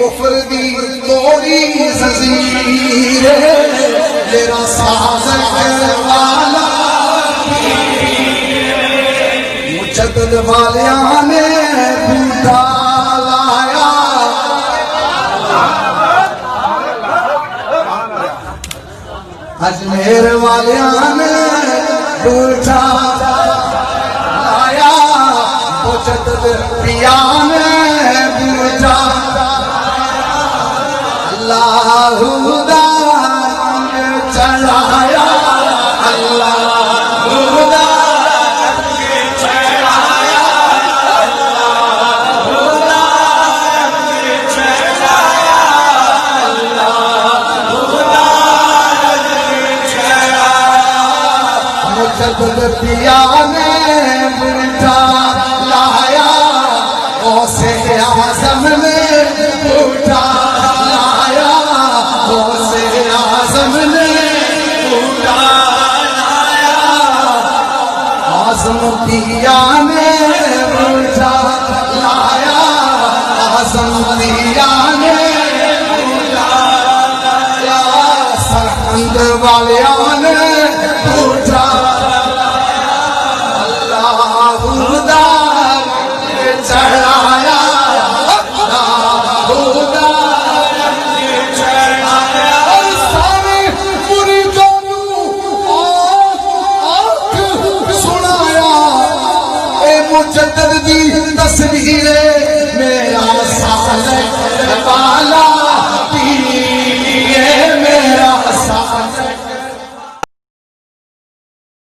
کفر دی توڑی زنجیر میرا سازق والا مجدد والیاں نے بوٹا لایا اجمیر والیاں نے بوٹا لایا مجدد پیا نے بوٹا اللہ دا چڑھایا اللہ دا چڑھایا اللہ دا چڑھایا اللہ دا چڑھایا مجدد پیا نے بوٹا لایا غوثِ اعظم نے بوٹا دیا نے بوٹا لایا اعظم دیا نے بوٹا لایا سرحد والیاں